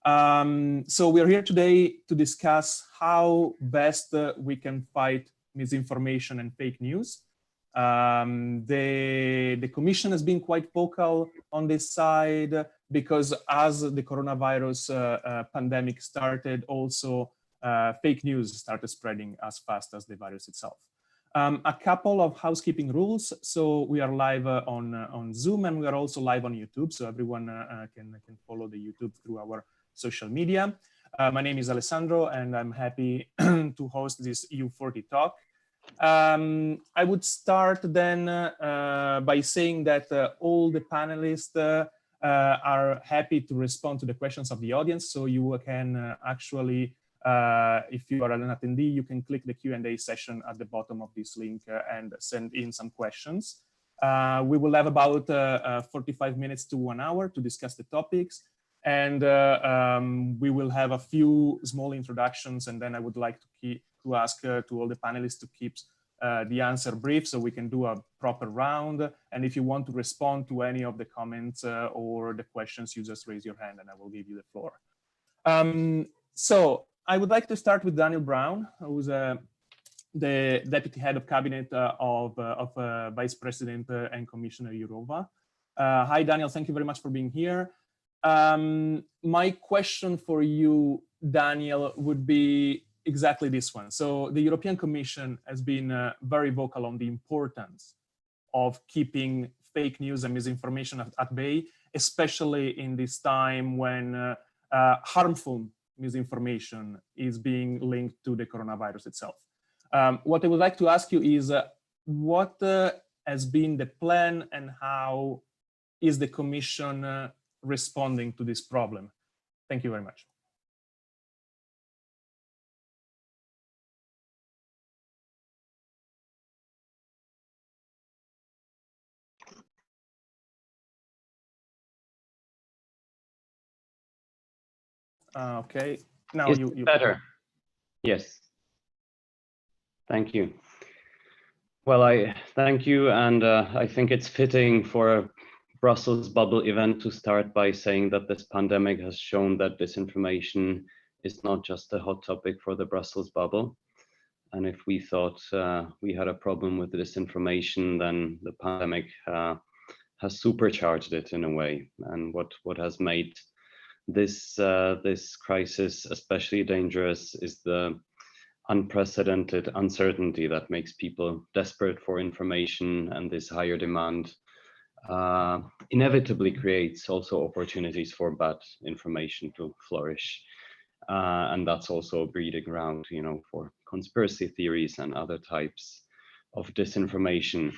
So we're here today to discuss how best we can fight misinformation and fake news. The Commission has been quite vocal on this side because as the coronavirus pandemic started, also fake news started spreading as fast as the virus itself. A couple of housekeeping rules. So we are live on Zoom, and we are also live on YouTube. So everyone can follow the YouTube through our social media. My name is Alessandro, and I'm happy to host this EU40 talk. I would start then by saying that all the panelists are happy to respond to the questions of the audience. So you can actually, if you are an attendee, you can click the Q&A session at the bottom of this link and send in some questions. We will have about 45 minutes to 1 hour to discuss the topics. And we will have a few small introductions, and then I would like to ask to all the panelists to keep the answer brief so we can do a proper round. And if you want to respond to any of the comments or the questions, you just raise your hand and I will give you the floor. So I would like to start with Daniel Brown, who's the Deputy Head of Cabinet of Vice President and Commissioner Jourova. Hi, Daniel, thank you very much for being here. My question for you, Daniel, would be exactly this one. So the European Commission has been very vocal on the importance of keeping fake news and misinformation at bay, especially in this time when harmful misinformation is being linked to the coronavirus itself. What I would like to ask you is what has been the plan and how is the Commission responding to this problem? Thank you very much. Okay, now you better. Yes. Thank you. Well, I thank you, and I think it's fitting for a Brussels bubble event to start by saying that this pandemic has shown that disinformation is not just a hot topic for the Brussels bubble. And if we thought we had a problem with disinformation, then the pandemic has supercharged it in a way. And what has made this crisis especially dangerous is the unprecedented uncertainty that makes people desperate for information, and this higher demand inevitably creates also opportunities for bad information to flourish. And that's also a breeding ground, you know, for conspiracy theories and other types of disinformation.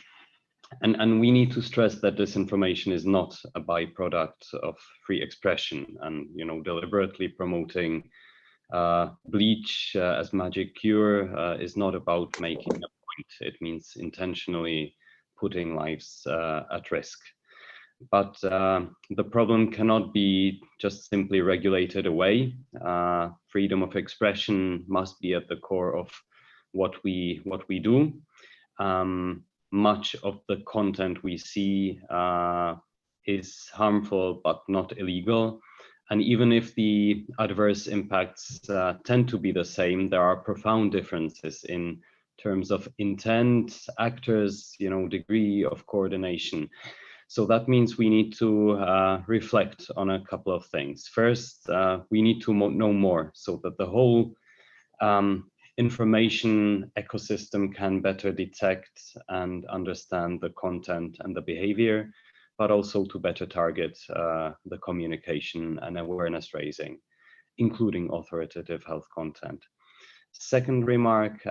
And we need to stress that disinformation is not a byproduct of free expression, and, you know, deliberately promoting bleach as magic cure is not about making a point. It means intentionally putting lives at risk. But the problem cannot be just simply regulated away. Freedom of expression must be at the core of what we do. Much of the content we see is harmful but not illegal. And even if the adverse impacts tend to be the same, there are profound differences in terms of intent, actors, you know, degree of coordination. So that means we need to reflect on a couple of things. First, we need to know more so that the whole information ecosystem can better detect and understand the content and the behavior, but also to better target the communication and awareness raising, including authoritative health content. Second remark,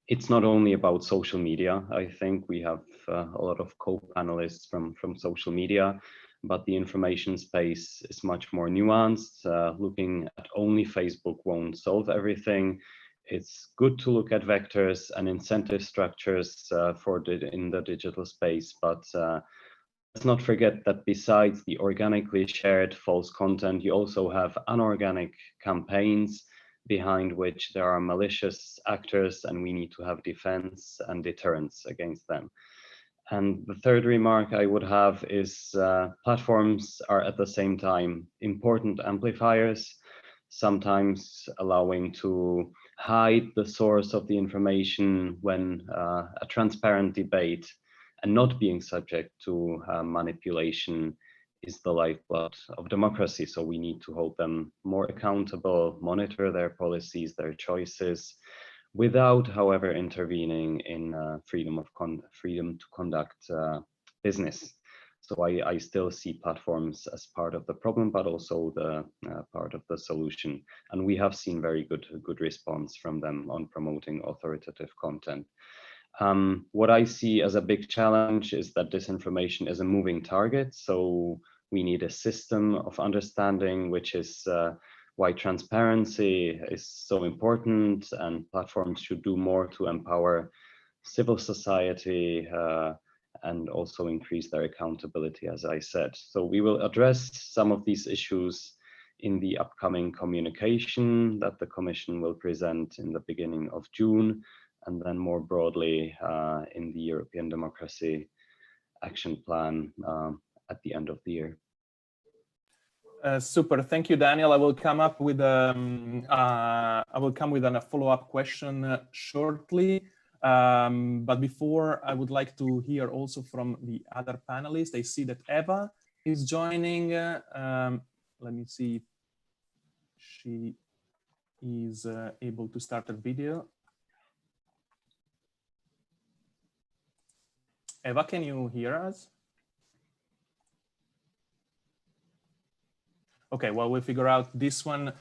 it's not only about social media. I think we have a lot of co-panelists from social media, but the information space is much more nuanced. Looking at only Facebook won't solve everything. It's good to look at vectors and incentive structures in the digital space, but let's not forget that besides the organically shared false content, you also have unorganic campaigns behind which there are malicious actors, and we need to have defense and deterrence against them. And the third remark I would have is platforms are at the same time important amplifiers, sometimes allowing to hide the source of the information when a transparent debate and not being subject to manipulation is the lifeblood of democracy. So we need to hold them more accountable, monitor their policies, their choices, without, however, intervening in freedom to conduct business. So I still see platforms as part of the problem, but also the part of the solution. And we have seen very good response from them on promoting authoritative content. What I see as a big challenge is that disinformation is a moving target. So we need a system of understanding, which is why transparency is so important, and platforms should do more to empower civil society and also increase their accountability, as I said. So we will address some of these issues in the upcoming communication that the Commission will present in the beginning of June, and then more broadly in the European Democracy Action Plan at the end of the year. Super, thank you, Daniel. I will come with a follow-up question shortly. But before, I would like to hear also from the other panelists. I see that Eva is joining. Let me see if she is able to start her video. Eva, can you hear us? Okay, well, we'll figure out this one.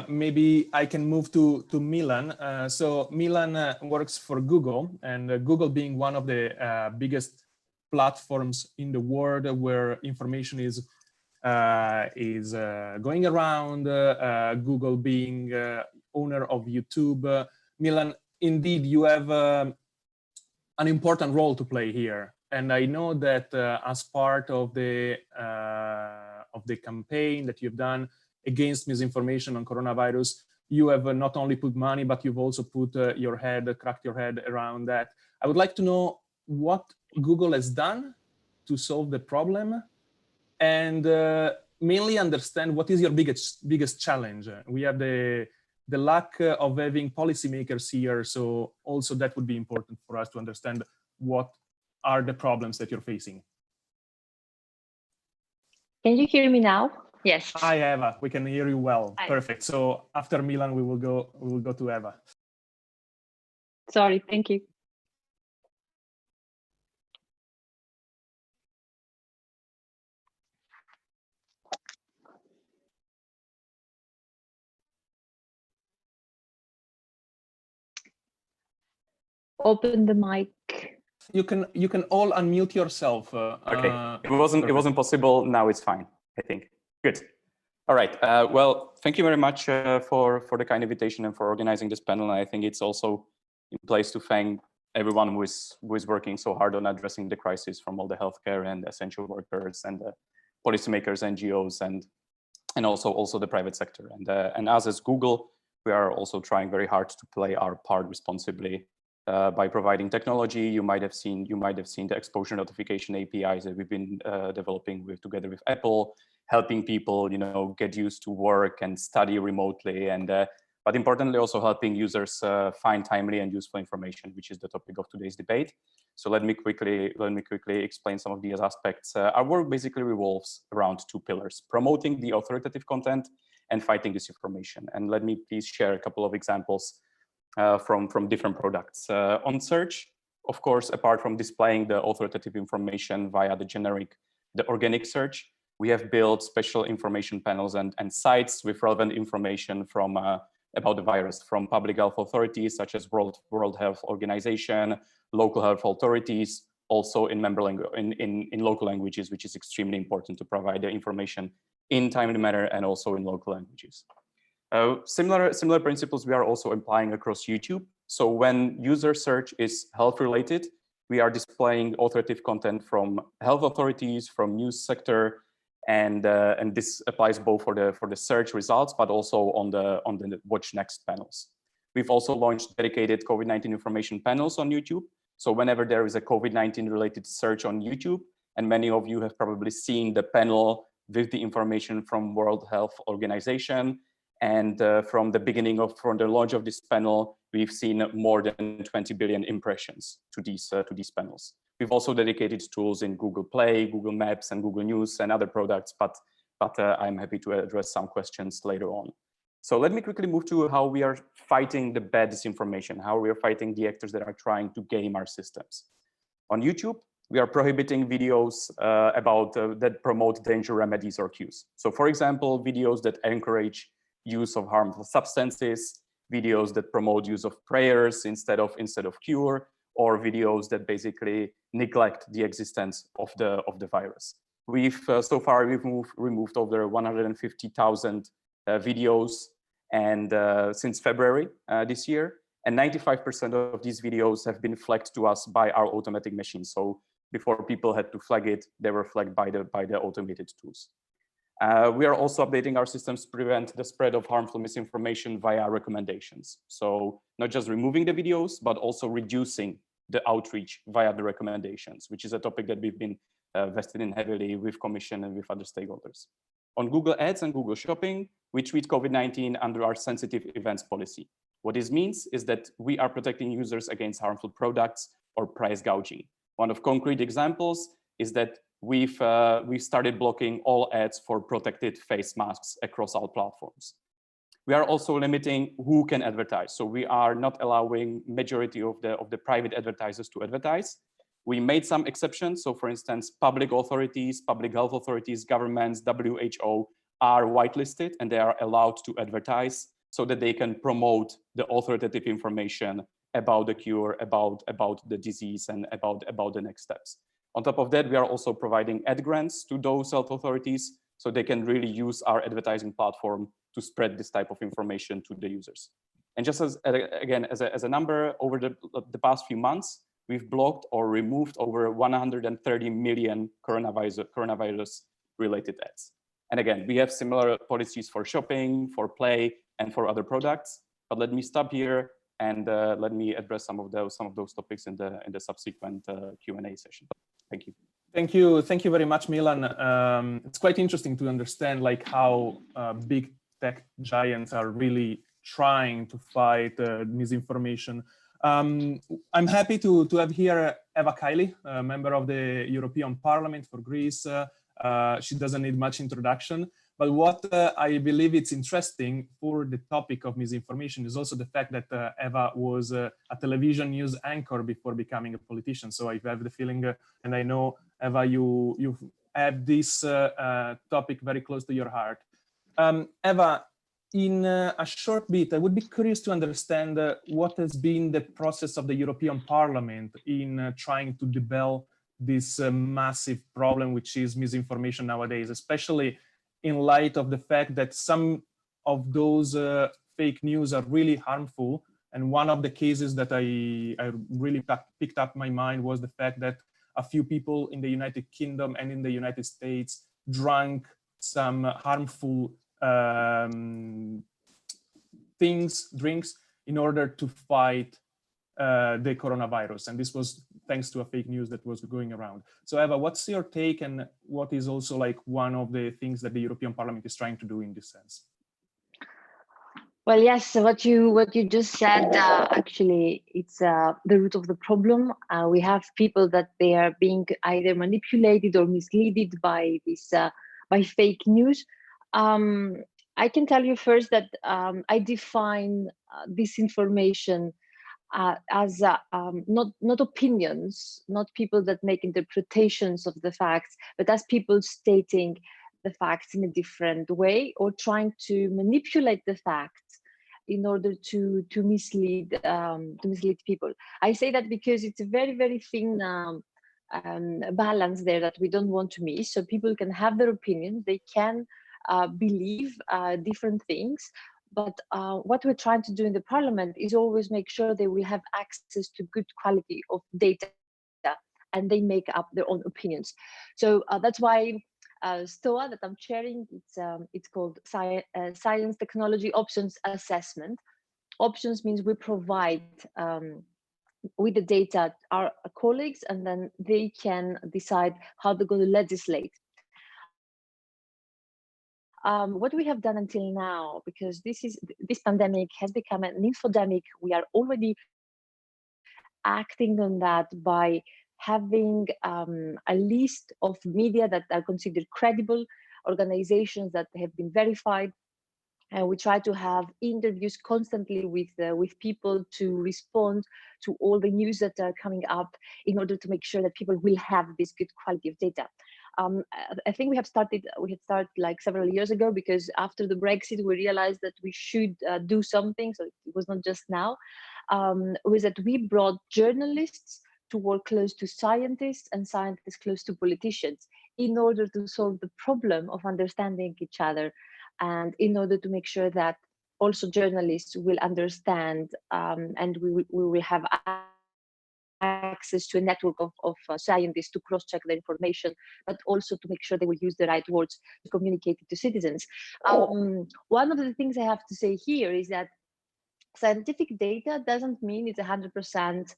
Maybe I can move to Milan. So Milan works for Google, and Google being one of the biggest platforms in the world where information is going around, Google being owner of YouTube. Milan, indeed, you have an important role to play here. And I know that as part of the campaign that you've done against misinformation on coronavirus, you have not only put money, but you've also put cracked your head around that. I would like to know what Google has done to solve the problem, and mainly understand what is your biggest challenge. We have the lack of having policymakers here, so also that would be important for us to understand what are the problems that you're facing. Can you hear me now? Yes. Hi, Eva. We can hear you well. Hi. Perfect. So after Milan, we will go to Eva. Sorry. Thank you. Open the mic. You can all unmute yourself. Okay. It wasn't possible. Now it's fine, I think. Good. All right. Well, thank you very much for the kind invitation and for organizing this panel. I think it's also in place to thank everyone who is working so hard on addressing the crisis, from all the healthcare and essential workers and the policymakers, NGOs, and also the private sector. And us as Google, we are also trying very hard to play our part responsibly by providing technology. You might have seen the exposure notification APIs that we've been developing together with Apple, helping people, get used to work and study remotely, and but importantly also helping users find timely and useful information, which is the topic of today's debate. So let me quickly explain some of these aspects. Our work basically revolves around two pillars: promoting the authoritative content and fighting disinformation. And let me please share a couple of examples from different products. On search, of course, apart from displaying the authoritative information via the organic search, we have built special information panels and sites with relevant information from about the virus from public health authorities such as World Health Organization, local health authorities, also in local languages, which is extremely important to provide the information in timely manner and also in local languages. Similar principles we are also applying across YouTube. So when user search is health related, we are displaying authoritative content from health authorities, from news sector, and this applies both for the search results, but also on the Watch Next panels. We've also launched dedicated COVID-19 information panels on YouTube. So whenever there is a COVID-19 related search on YouTube, and many of you have probably seen the panel with the information from World Health Organization. And from the launch of this panel, we've seen more than 20 billion impressions to these panels. We've also dedicated tools in Google Play, Google Maps, and Google News and other products, but I'm happy to address some questions later on. So let me quickly move to how we are fighting the bad disinformation, how we are fighting the actors that are trying to game our systems. On YouTube, we are prohibiting videos that promote danger remedies or cues. So for example, videos that encourage use of harmful substances, videos that promote use of prayers instead of cure, or videos that basically neglect the existence of the virus. So far we've removed over 150,000 videos and since February this year, and 95% of these videos have been flagged to us by our automatic machine. So before people had to flag it, they were flagged by the automated tools. We are also updating our systems to prevent the spread of harmful misinformation via recommendations. So not just removing the videos, but also reducing the outreach via the recommendations, which is a topic that we've been vested in heavily with Commission and with other stakeholders. On Google Ads and Google Shopping, we treat COVID-19 under our sensitive events policy. What this means is that we are protecting users against harmful products or price gouging. One of concrete examples is that we've started blocking all ads for protected face masks across all platforms. We are also limiting who can advertise. So we are not allowing majority of the private advertisers to advertise. We made some exceptions. So for instance, public authorities, public health authorities, governments, WHO are whitelisted and they are allowed to advertise so that they can promote the authoritative information about the cure, about the disease, and about the next steps. On top of that, we are also providing ad grants to those health authorities so they can really use our advertising platform to spread this type of information to the users. And just as a number, over the past few months, we've blocked or removed over 130 million coronavirus-related ads. And again, we have similar policies for shopping, for play, and for other products. But let me stop here and let me address some of those topics in the subsequent Q&A session. Thank you. Thank you very much, Milan. It's quite interesting to understand like how big tech giants are really trying to fight misinformation. I'm happy to have here Eva Kaili, a member of the European Parliament for Greece. She doesn't need much introduction, but what I believe it's interesting for the topic of misinformation is also the fact that Eva was a television news anchor before becoming a politician. So I have the feeling, and I know, Eva, you have this topic very close to your heart. Eva, in a short bit, I would be curious to understand what has been the process of the European Parliament in trying to debate this massive problem, which is misinformation nowadays, especially in light of the fact that some of those fake news are really harmful. And one of the cases that I really picked up my mind was the fact that a few people in the United Kingdom and in the United States drank some harmful drinks in order to fight the coronavirus. And this was thanks to a fake news that was going around. So Eva, what's your take, and what is also like one of the things that the European Parliament is trying to do in this sense? Well, yes, what you just said, actually, it's the root of the problem. We have people that they are being either manipulated or misled by this by fake news. I can tell you first that I define disinformation as not opinions, not people that make interpretations of the facts, but as people stating the facts in a different way or trying to manipulate the facts in order to mislead people. I say that because it's a very, very thin balance there that we don't want to miss. So people can have their opinions, they can believe different things, but what we're trying to do in the Parliament is always make sure they will have access to good quality of data and they make up their own opinions. So that's why STOA that I'm chairing, it's called Science Technology Options Assessment. Options means we provide with the data our colleagues, and then they can decide how they're going to legislate. What we have done until now, because this pandemic has become an infodemic, we are already acting on that by having a list of media that are considered credible, organizations that have been verified. And we try to have interviews constantly with people to respond to all the news that are coming up in order to make sure that people will have this good quality of data. I think we had started like several years ago, because after the Brexit, we realized that we should do something. So it was not just now, was that we brought journalists to work close to scientists and scientists close to politicians in order to solve the problem of understanding each other, and in order to make sure that also journalists will understand and we will have access to a network of scientists to cross-check the information, but also to make sure they will use the right words to communicate it to citizens. One of the things I have to say here is that scientific data doesn't mean it's 100%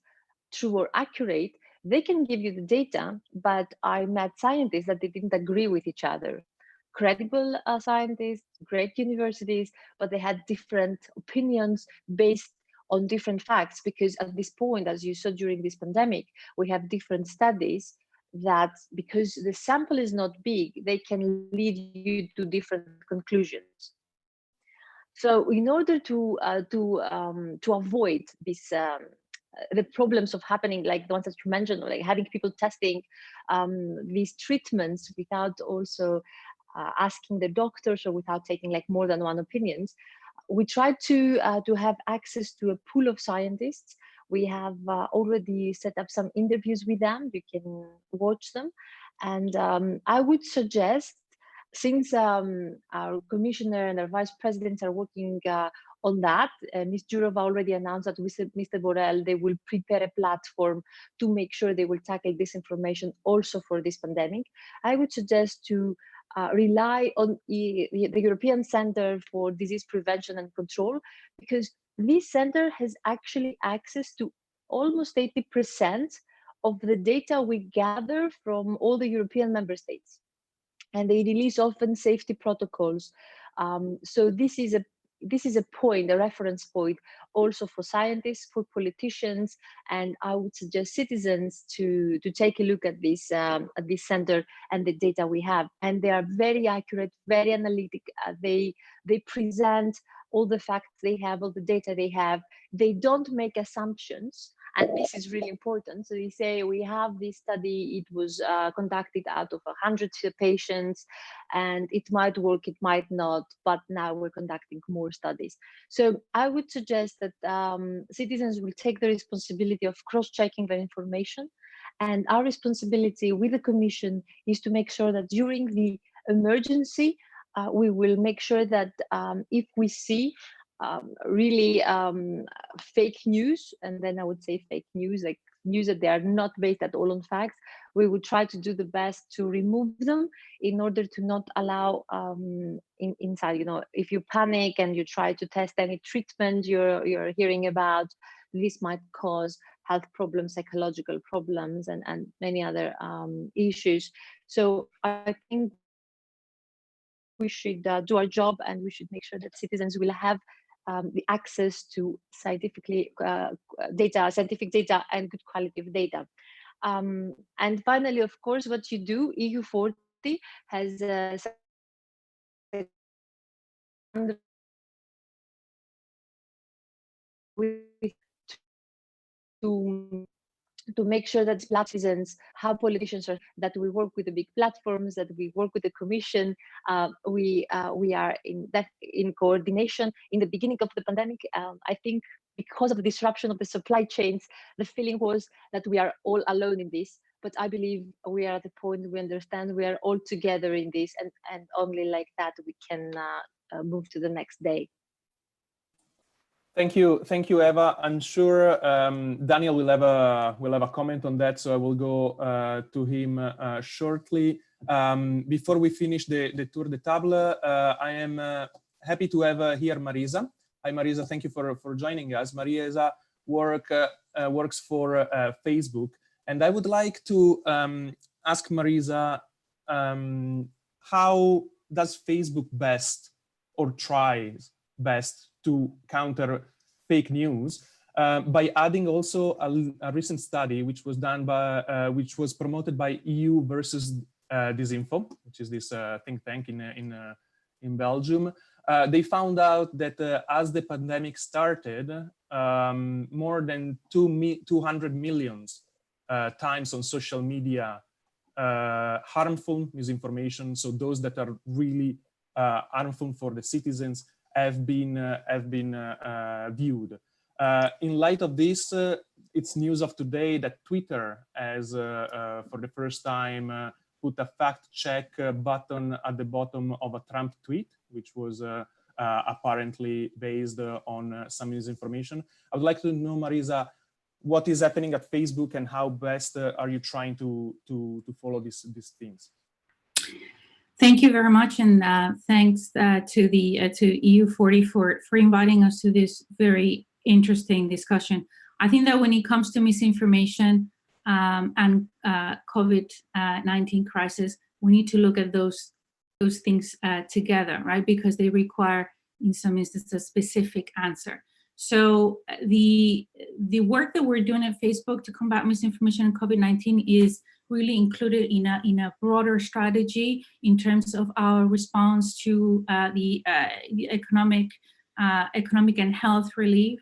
true or accurate. They can give you the data, but I met scientists that they didn't agree with each other. Credible scientists, great universities, but they had different opinions based on different facts, because at this point, as you saw during this pandemic, we have different studies that, because the sample is not big, they can lead you to different conclusions. So in order to avoid this the problems of happening like the ones that you mentioned, like having people testing these treatments without also asking the doctors, or without taking like more than one opinions, we try to have access to a pool of scientists. We have already set up some interviews with them. You can watch them, and I would suggest, since our commissioner and our vice presidents are working on that, Ms. Jourova already announced that with Mr. Borrell, they will prepare a platform to make sure they will tackle disinformation also for this pandemic. I would suggest to rely on the European Center for Disease Prevention and Control, because this center has actually access to almost 80% of the data we gather from all the European member states. And they release often safety protocols. So this is a point, a reference point, also for scientists, for politicians, and I would suggest citizens to take a look at this center and the data we have. And they are very accurate, very analytic. They present all the facts they have, all the data they have. They don't make assumptions. And this is really important. So they say, we have this study, it was conducted out of 100 patients, and it might work, it might not, but now we're conducting more studies. So I would suggest that citizens will take the responsibility of cross-checking their information. And our responsibility with the Commission is to make sure that during the emergency, we will make sure that if we see really fake news, and then I would say fake news, like news that they are not based at all on facts, we would try to do the best to remove them in order to not allow inside, you know, if you panic and you try to test any treatment you're hearing about, this might cause health problems, psychological problems, and many other issues. So I think we should do our job, and we should make sure that citizens will have the access to scientific data and good quality of data. And finally, of course, what you do, EU40 has to make sure that citizens, how politicians are, that we work with the big platforms, that we work with the Commission. We are in coordination. In the beginning of the pandemic, I think because of the disruption of the supply chains, the feeling was that we are all alone in this. But I believe we are at the point we understand we are all together in this, and only like that we can move to the next day. Thank you, Eva. I'm sure Daniel will have a comment on that, so I will go to him shortly. Before we finish the tour de table, I am happy to have here Marisa. Hi, Marisa. Thank you for joining us. Marisa works works for Facebook, and I would like to ask Marisa, how does Facebook best or tries best to counter fake news by adding also a recent study which was done by which was promoted by EU versus Disinfo, which is this think tank in Belgium. They found out that as the pandemic started, more than 200 million times on social media harmful misinformation, so those that are really harmful for the citizens, have been viewed. In light of this, it's news of today that Twitter has, for the first time, put a fact check button at the bottom of a Trump tweet, which was apparently based on some misinformation. I would like to know, Marisa, what is happening at Facebook and how best are you trying to follow these things? Thank you very much, and thanks to EU40 for inviting us to this very interesting discussion. I think that when it comes to misinformation and COVID-19 crisis, we need to look at those things together, right? Because they require, in some instances, a specific answer. So the work that we're doing at Facebook to combat misinformation and COVID-19 is really included in a broader strategy in terms of our response to the economic and health relief.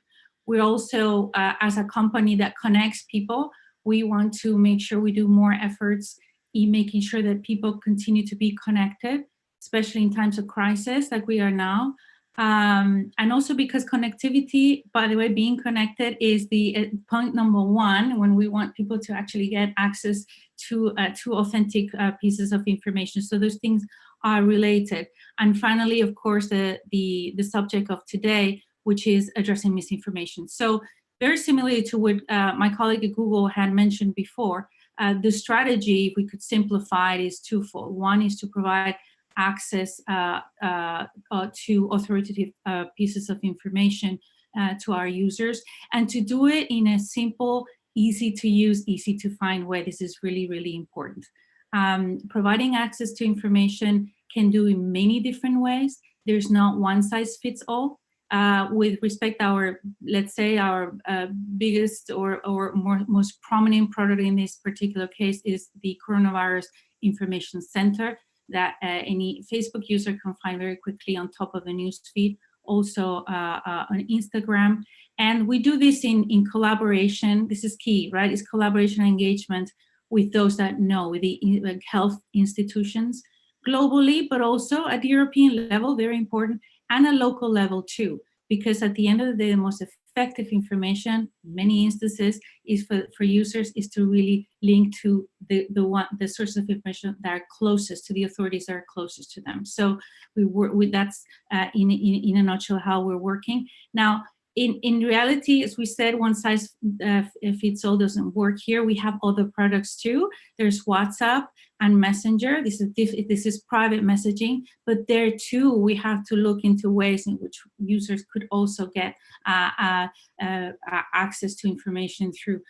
We're also, as a company that connects people, we want to make sure we do more efforts in making sure that people continue to be connected, especially in times of crisis like we are now. And also because connectivity, by the way, being connected is the point number one when we want people to actually get access to authentic pieces of information. So those things are related. And finally, of course, the subject of today, which is addressing misinformation. So very similarly to what my colleague at Google had mentioned before, the strategy, if we could simplify it, is twofold. One is to provide access to authoritative pieces of information to our users, and to do it in a simple, easy to use, easy to find way. This is really, really important. Providing access to information can do in many different ways. There's not one size fits all. With respect our, let's say, our biggest or most prominent product in this particular case is the Coronavirus Information Center that any Facebook user can find very quickly on top of the news feed, also on Instagram. And we do this in collaboration. This is key, right? It's collaboration and engagement with those that know, with the health institutions globally, but also at the European level, very important, and a local level too, because at the end of the day, the most effective information, in many instances, is for users is to really link to the source of information that are closest to the authorities that are closest to them. So we work with that's in a nutshell how we're working now. In reality, as we said, one size fits all doesn't work here. We have other products too. There's WhatsApp and Messenger. This is private messaging, but there too we have to look into ways in which users could also get access to information through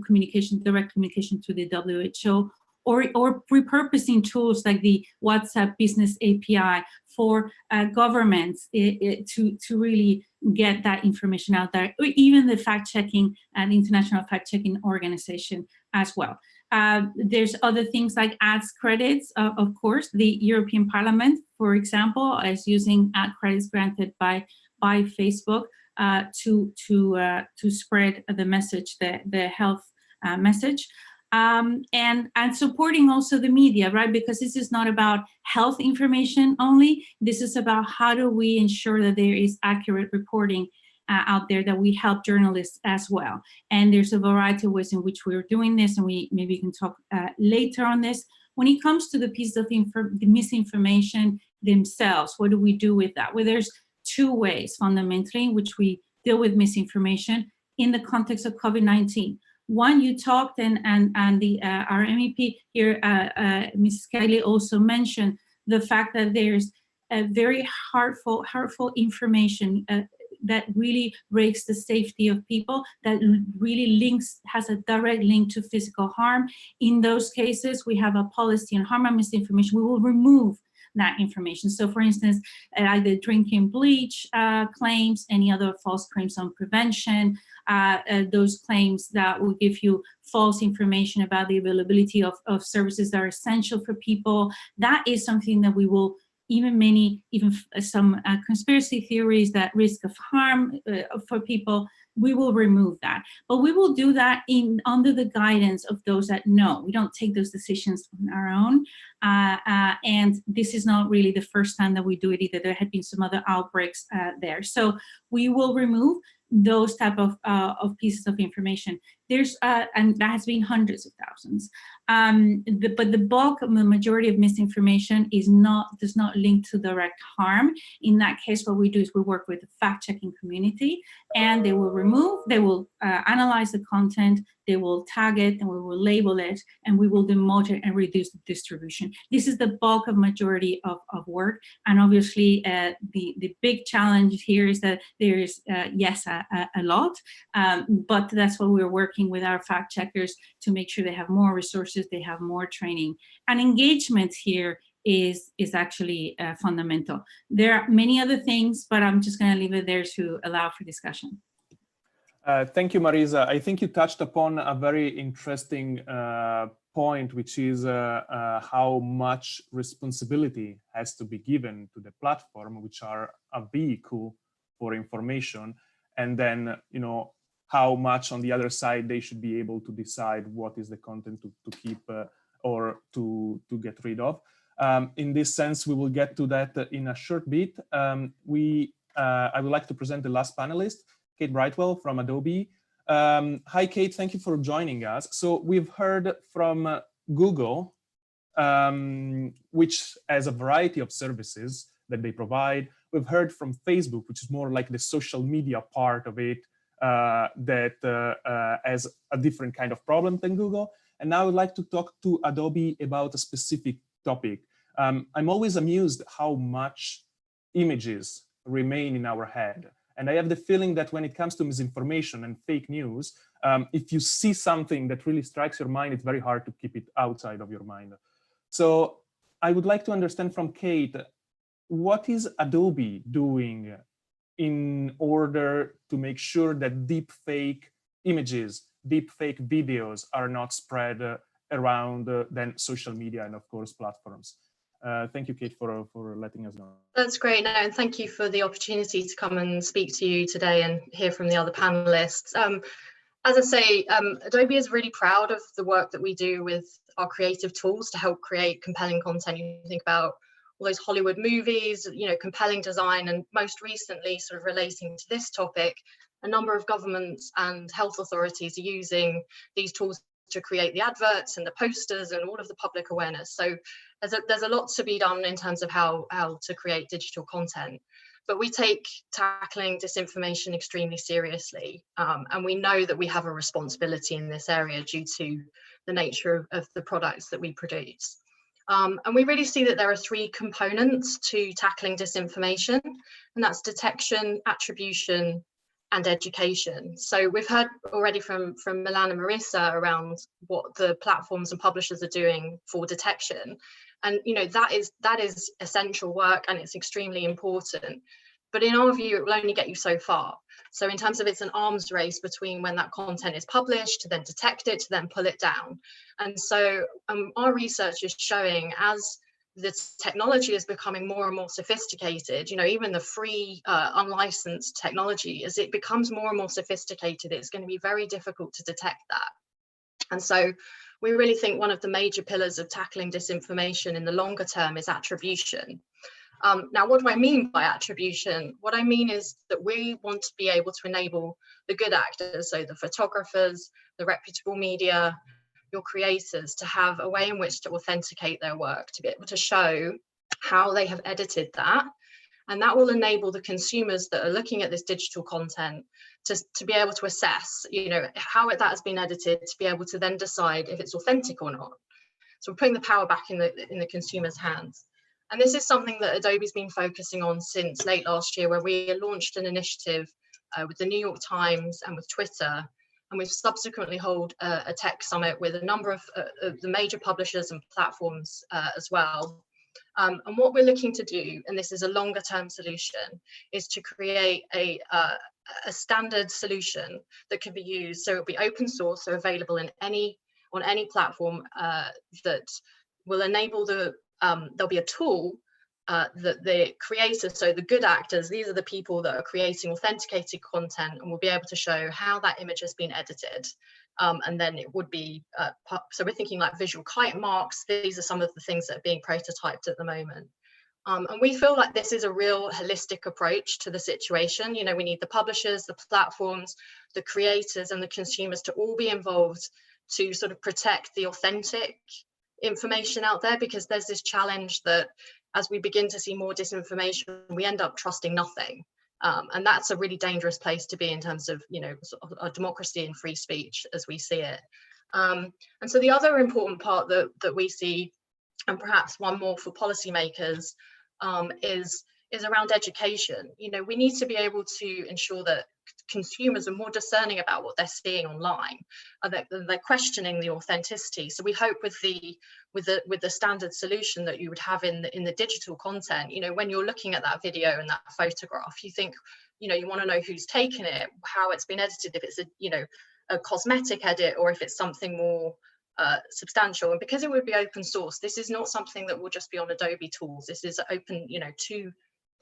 communication, direct communication to the WHO, or repurposing tools like the WhatsApp Business API for governments to really get that information out there, or even the fact-checking and international fact-checking organization as well. There's other things like ads credits. Of course, the European Parliament, for example, is using ad credits granted by Facebook to spread the message, the health message. And supporting also the media, right? Because this is not about health information only. This is about how do we ensure that there is accurate reporting out there, that we help journalists as well. And there's a variety of ways in which we're doing this, and we maybe can talk later on this. When it comes to the piece of the misinformation themselves, what do we do with that? Well, there's two ways fundamentally in which we deal with misinformation in the context of COVID-19. One, you talked, and our MEP here, Mrs. Kelly, also mentioned the fact that there's a very hurtful information that really breaks the safety of people, that really has a direct link to physical harm. In those cases, we have a policy on harm and misinformation. We will remove that information. So for instance, either drinking bleach claims, any other false claims on prevention, those claims that will give you false information about the availability of services that are essential for people. That is something that we will, even some conspiracy theories that risk of harm for people, we will remove that. But we will do that under the guidance of those that know. We don't take those decisions on our own. And this is not really the first time that we do it either. There had been some other outbreaks there. So we will remove those type of pieces of information. There's and that has been hundreds of thousands. But the bulk of the majority of misinformation does not link to direct harm. In that case, what we do is we work with the fact-checking community, and they will analyze the content, they will tag it, and we will label it, and we will demote it and reduce the distribution. This is the bulk of majority of work, and obviously the big challenge here is that there is yes, a lot, but that's what we're working with our fact checkers to make sure they have more resources, they have more training, and engagement here is actually fundamental. There are many other things, but I'm just going to leave it there to allow for discussion. Thank you, Marisa. I think you touched upon a very interesting point, which is how much responsibility has to be given to the platform, which are a vehicle for information, and then, you know, how much on the other side they should be able to decide what is the content to keep or to get rid of. In this sense, we will get to that in a short bit. I would like to present the last panelist, Kate Brightwell from Adobe. Hi, Kate, thank you for joining us. So we've heard from Google, which has a variety of services that they provide. We've heard from Facebook, which is more like the social media part of it, that has a different kind of problem than Google. And now I would like to talk to Adobe about a specific topic. I'm always amused how much images remain in our head. And I have the feeling that when it comes to misinformation and fake news, if you see something that really strikes your mind, it's very hard to keep it outside of your mind. So I would like to understand from Kate, what is Adobe doing in order to make sure that deep fake images, deep fake videos are not spread around then social media and of course platforms? Thank you, Kate, for letting us know. That's great. No, and thank you for the opportunity to come and speak to you today and hear from the other panelists. As I say, Adobe is really proud of the work that we do with our creative tools to help create compelling content. You think about all those Hollywood movies, you know, compelling design, and most recently, sort of relating to this topic, a number of governments and health authorities are using these tools to create the adverts and the posters and all of the public awareness. So there's a lot to be done in terms of how to create digital content. But we take tackling disinformation extremely seriously. And we know that we have a responsibility in this area due to the nature of the products that we produce. And we really see that there are three components to tackling disinformation, and that's detection, attribution, and education. So we've heard already from Milan and Marisa around what the platforms and publishers are doing for detection. And you know, that is essential work, and it's extremely important. But in our view, it will only get you so far. So in terms of, it's an arms race between when that content is published to then detect it, to then pull it down. And so our research is showing, as the technology is becoming more and more sophisticated, you know, even the free unlicensed technology, as it becomes more and more sophisticated, it's going to be very difficult to detect that. And so we really think one of the major pillars of tackling disinformation in the longer term is attribution. Now, what do I mean by attribution? What I mean is that we want to be able to enable the good actors, so the photographers, the reputable media, your creators, to have a way in which to authenticate their work, to be able to show how they have edited that. And that will enable the consumers that are looking at this digital content to be able to assess, you know, how that has been edited, to be able to then decide if it's authentic or not. So we're putting the power back in the consumer's hands. And this is something that Adobe's been focusing on since late last year, where we launched an initiative with the New York Times and with Twitter. And we've subsequently held a tech summit with a number of the major publishers and platforms as well. And what we're looking to do, and this is a longer term solution, is to create a standard solution that can be used. So it'll be open source, so available in on any platform that will enable there'll be a tool that the creators, so the good actors, these are the people that are creating authenticated content, and will be able to show how that image has been edited. And then it would be, so we're thinking like visual kite marks. These are some of the things that are being prototyped at the moment. And we feel like this is a real holistic approach to the situation. You know, we need the publishers, the platforms, the creators, and the consumers to all be involved to sort of protect the authentic information out there, because there's this challenge that as we begin to see more disinformation, we end up trusting nothing. And that's a really dangerous place to be in terms of, you know, sort of a democracy and free speech as we see it. And so the other important part that we see, and perhaps one more for policymakers, is around education. You know, we need to be able to ensure that consumers are more discerning about what they're seeing online, and that they're questioning the authenticity. So we hope with the standard solution that you would have in the digital content, you know, when you're looking at that video and that photograph, you think, you know, you want to know who's taken it, how it's been edited, if it's a cosmetic edit, or if it's something more substantial. And because it would be open source, this is not something that will just be on Adobe tools. This is open, you know, to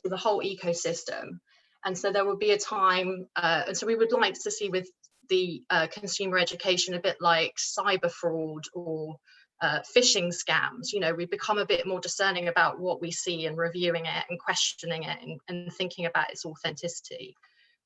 the whole ecosystem. And so there will be a time, and so we would like to see with the consumer education a bit like cyber fraud or phishing scams. You know, we become a bit more discerning about what we see and reviewing it and questioning it and thinking about its authenticity.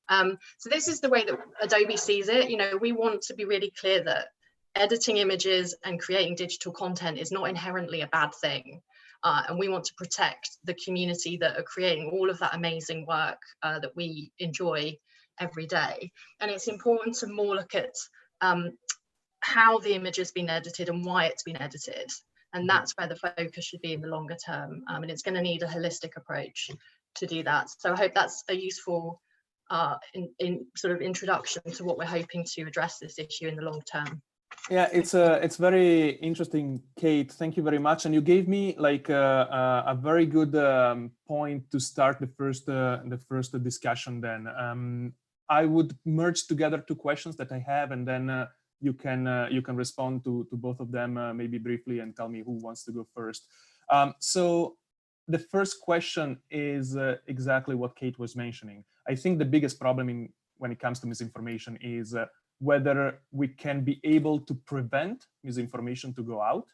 So this is the way that Adobe sees it. You know, we want to be really clear that editing images and creating digital content is not inherently a bad thing. And we want to protect the community that are creating all of that amazing work that we enjoy every day. And it's important to more look at how the image has been edited and why it's been edited. And that's where the focus should be in the longer term. And it's going to need a holistic approach to do that. So I hope that's a useful in sort of introduction to what we're hoping to address this issue in the long term. Yeah, it's very interesting, Kate. Thank you very much. And you gave me like a very good point to start the first discussion. Then I would merge together two questions that I have, and then you can respond to both of them maybe briefly and tell me who wants to go first. So the first question is exactly what Kate was mentioning. I think the biggest problem when it comes to misinformation is whether we can be able to prevent misinformation to go out,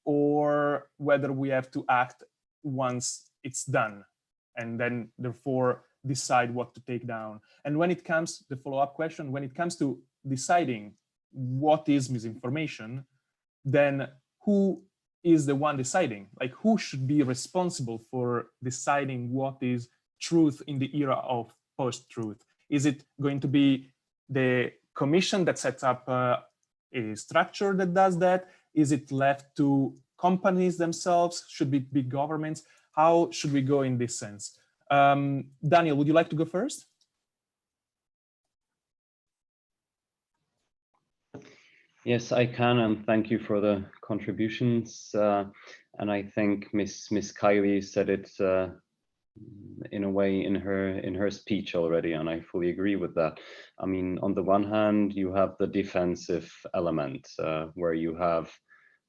or whether we have to act once it's done and then therefore decide what to take down. And when it comes, the follow-up question, when it comes to deciding what is misinformation, then who is the one deciding? Like, who should be responsible for deciding what is truth in the era of post-truth? Is it going to be the commission that sets up a structure that does that? Is it left to companies themselves? Should it be governments? How should we go in this sense? Daniel, would you like to go first? Yes, I can, and thank you for the contributions. And I think Miss Kylie said it in a way in her speech already, and I fully agree with that. I mean, on the one hand, you have the defensive element where you have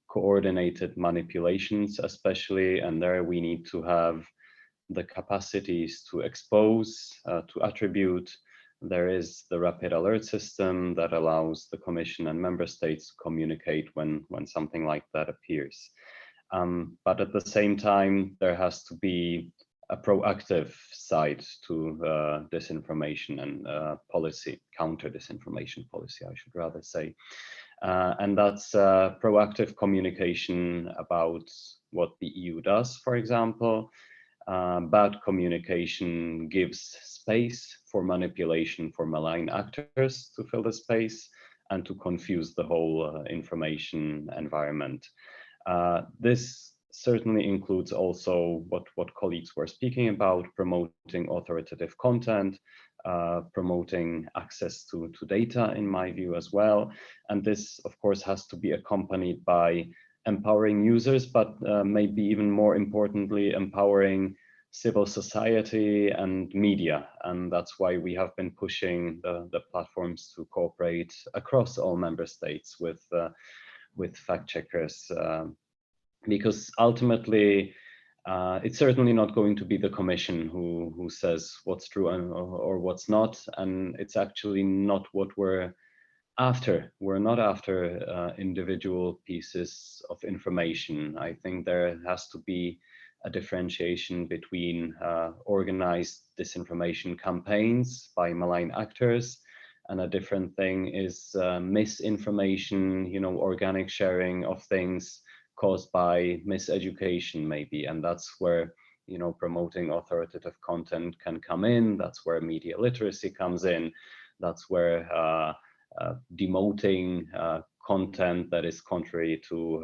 coordinated manipulations, especially, and there we need to have the capacities to expose, to attribute. There is the rapid alert system that allows the Commission and member states to communicate when something like that appears. But at the same time, there has to be a proactive side to disinformation and policy, counter disinformation policy, I should rather say. And that's proactive communication about what the EU does, for example. Bad communication gives space for manipulation for malign actors to fill the space and to confuse the whole information environment. This certainly includes also what colleagues were speaking about, promoting authoritative content, promoting access to data, in my view, as well. And this, of course, has to be accompanied by empowering users, but maybe even more importantly, empowering civil society and media. And that's why we have been pushing the platforms to cooperate across all member states with fact checkers, because ultimately it's certainly not going to be the Commission who says what's true or what's not, and it's actually not what we're after. We're not after individual pieces of information. I think there has to be a differentiation between organized disinformation campaigns by malign actors, and a different thing is misinformation, organic sharing of things caused by miseducation, maybe. And that's where, promoting authoritative content can come in. That's where media literacy comes in. That's where demoting content that is contrary to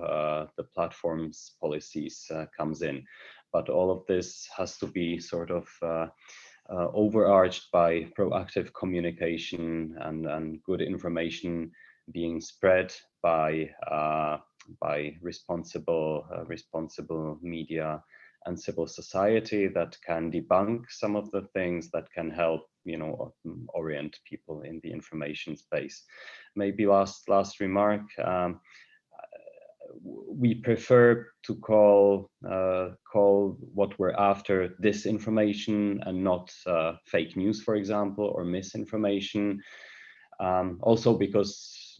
the platform's policies comes in. But all of this has to be sort of overarched by proactive communication and good information being spread by responsible media and civil society that can debunk some of the things, that can help orient people in the information space. Maybe last remark, we prefer to call what we're after disinformation and not fake news, for example, or misinformation. Also because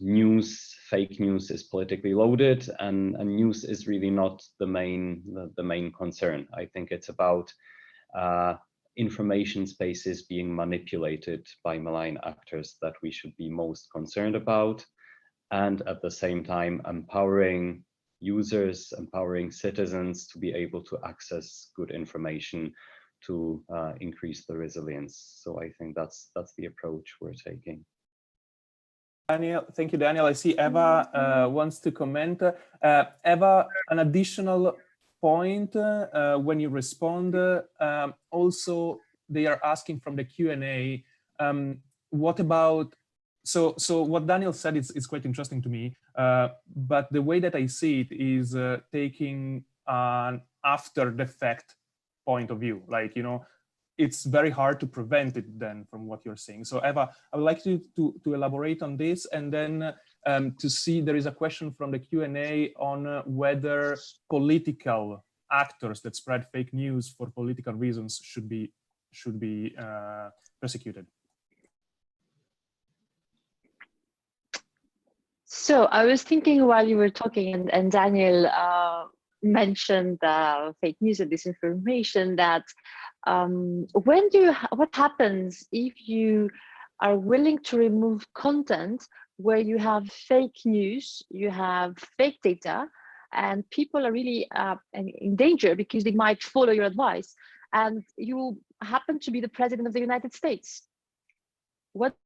fake news is politically loaded, and news is really not the main concern. I think it's about information spaces being manipulated by malign actors that we should be most concerned about, and at the same time empowering users, empowering citizens to be able to access good information to increase the resilience. So I think that's the approach we're taking. Daniel, thank you, Daniel. I see Eva wants to comment. Eva, an additional point when you respond. Also, they are asking from the Q&A, what about, so what Daniel said is quite interesting to me, but the way that I see it is taking an after the fact point of view. Like, it's very hard to prevent it then from what you're saying. So Eva, I would like you to elaborate on this, and then to see, there is a question from the Q&A on whether political actors that spread fake news for political reasons should be persecuted. So I was thinking while you were talking, and Daniel mentioned fake news and disinformation, that what happens if you are willing to remove content where you have fake news, you have fake data, and people are really in danger because they might follow your advice, and you happen to be the president of the United States? What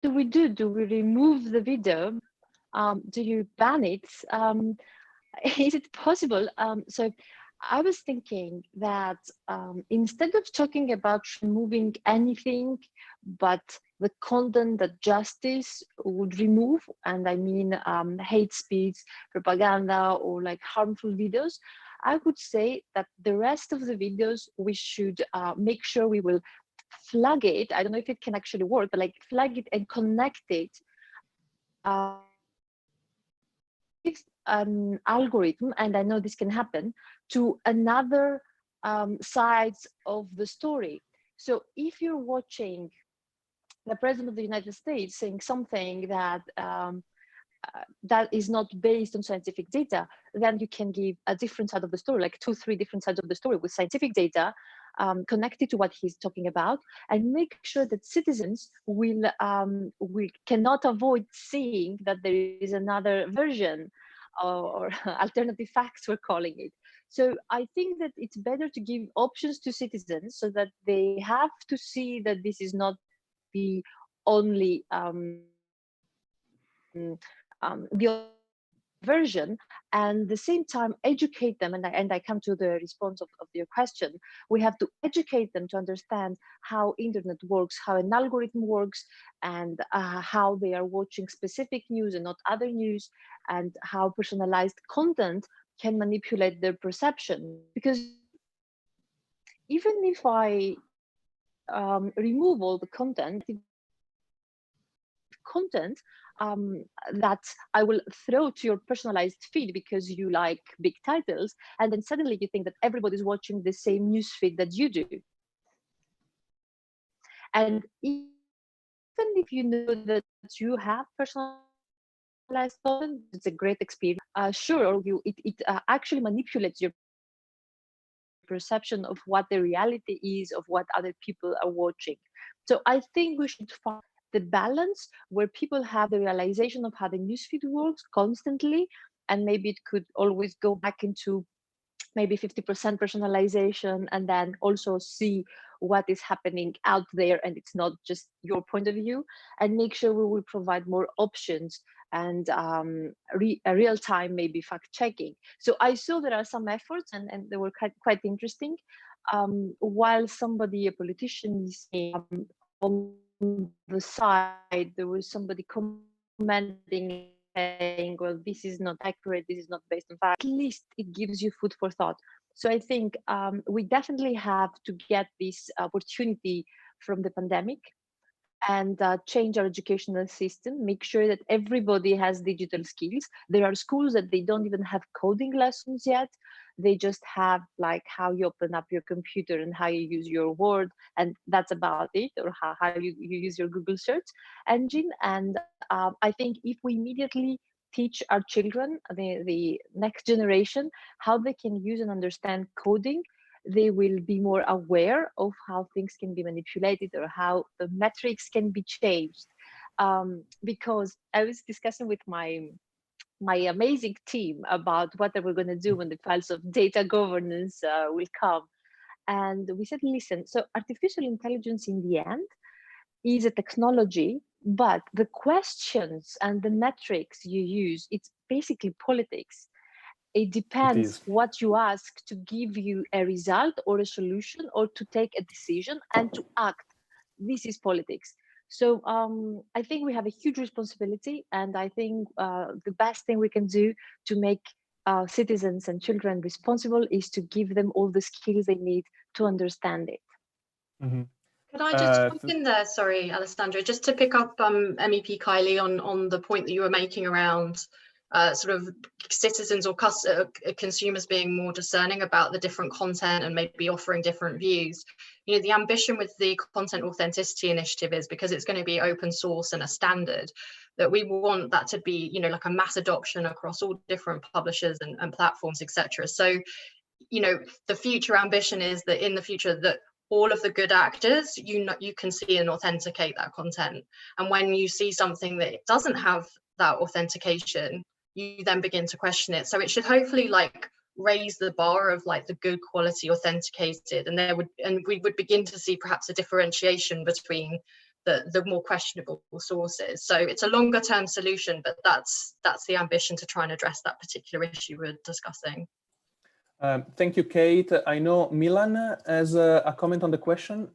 do we do? Do we remove the video? Do you ban it? Is it possible? So I was thinking that instead of talking about removing anything but the content that justice would remove, and I mean hate speech, propaganda, or like harmful videos, I would say that the rest of the videos, we should make sure we will flag it. I don't know if it can actually work, but like flag it and connect it algorithm, and I know this can happen, to another sides of the story. So if you're watching the president of the United States saying something that that is not based on scientific data, then you can give a different side of the story, like 2-3 different sides of the story with scientific data connected to what he's talking about, and make sure that citizens will we cannot avoid seeing that there is another version or alternative facts, we're calling it. So I think that it's better to give options to citizens so that they have to see that this is not the only the version, and at the same time educate them. And I come to the response of your question. We have to educate them to understand how internet works, how an algorithm works, and how they are watching specific news and not other news, and how personalized content can manipulate their perception. Because even if I remove all the content that I will throw to your personalized feed because you like big titles, and then suddenly you think that everybody's watching the same news feed that you do. And even if you know that you have personalized content, it's a great experience. Sure, it actually manipulates your perception of what the reality is, of what other people are watching. So I think we should find the balance where people have the realization of how the newsfeed works constantly, and maybe it could always go back into maybe 50% personalization, and then also see what is happening out there and it's not just your point of view, and make sure we will provide more options and real-time maybe fact checking. So I saw there are some efforts, and they were quite interesting. While somebody, a politician, is saying, on the side there was somebody commenting saying, well, this is not accurate, this is not based on fact. At least it gives you food for thought. So I think we definitely have to get this opportunity from the pandemic and change our educational system, make sure that everybody has digital skills. There are schools that they don't even have coding lessons yet. They just have like how you open up your computer and how you use your Word, and that's about it, or how you use your Google search engine. And I think if we immediately teach our children, the next generation, how they can use and understand coding, they will be more aware of how things can be manipulated or how the metrics can be changed. Because I was discussing with my amazing team about what we're going to do when the files of data governance will come. And we said, listen, so artificial intelligence in the end is a technology, but the questions and the metrics you use, it's basically politics. It depends what you ask to give you a result or a solution, or to take a decision and to act. This is politics. So I think we have a huge responsibility, and I think the best thing we can do to make citizens and children responsible is to give them all the skills they need to understand it. Mm-hmm. Could I just jump in there? Sorry, Alessandra, just to pick up MEP Kylie on the point that you were making around sort of citizens or consumers being more discerning about the different content and maybe offering different views. You know, the ambition with the Content Authenticity Initiative is, because it's going to be open source and a standard, that we want that to be, you know, like a mass adoption across all different publishers and platforms, etc. So, you know, the future ambition is that in the future that all of the good actors, you can see and authenticate that content. And when you see something that doesn't have that authentication, you then begin to question it. So it should hopefully like raise the bar of like the good quality authenticated, and we would begin to see perhaps a differentiation between the more questionable sources. So it's a longer term solution, but that's the ambition, to try and address that particular issue we're discussing. Thank you, Kate. I know Milan has a comment on the question.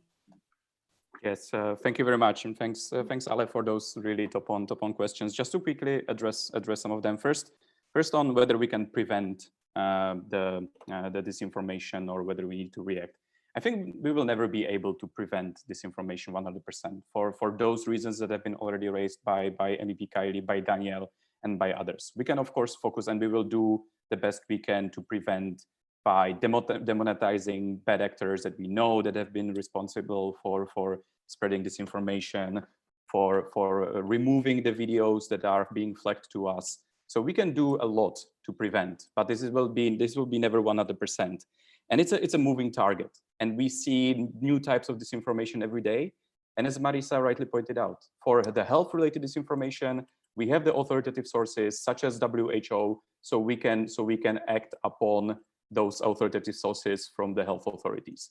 Yes, thank you very much, and thanks Ale for those really top on questions. Just to quickly address some of them. First on whether we can prevent the disinformation, or whether we need to react. I think we will never be able to prevent disinformation 100% for those reasons that have been already raised by MEP Kylie, by Daniel, and by others. We can of course focus, and we will do the best we can to prevent by demonetizing bad actors that we know that have been responsible for spreading disinformation, for removing the videos that are being flagged to us. So we can do a lot to prevent, but this will be never 100%. And it's a moving target. And we see new types of disinformation every day. And as Marisa rightly pointed out, for the health-related disinformation, we have the authoritative sources such as WHO, so we can act upon those authoritative sources from the health authorities.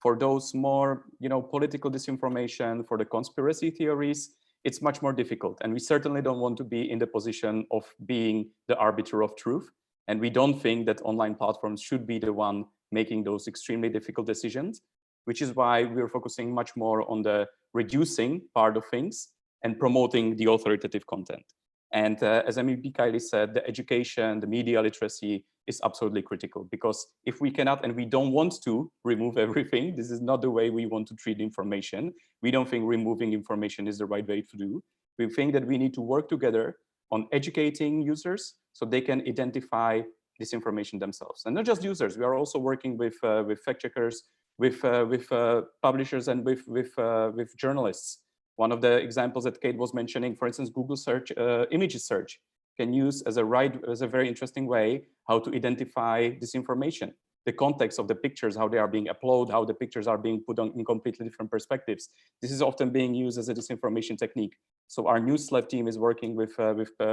For those more, political disinformation, for the conspiracy theories, it's much more difficult. And we certainly don't want to be in the position of being the arbiter of truth. And we don't think that online platforms should be the one making those extremely difficult decisions, which is why we're focusing much more on the reducing part of things and promoting the authoritative content. And as MEP Kylie said, the education, the media literacy is absolutely critical, because if we cannot and we don't want to remove everything, this is not the way we want to treat information. We don't think removing information is the right way to do. We think that we need to work together on educating users so they can identify this information themselves. And not just users, we are also working with fact checkers, with publishers, and with journalists. One of the examples that Kate was mentioning, for instance, Google search, images search can use as a very interesting way how to identify disinformation. The context of the pictures, how they are being uploaded, how the pictures are being put on in completely different perspectives. This is often being used as a disinformation technique. So our News Lab team is working with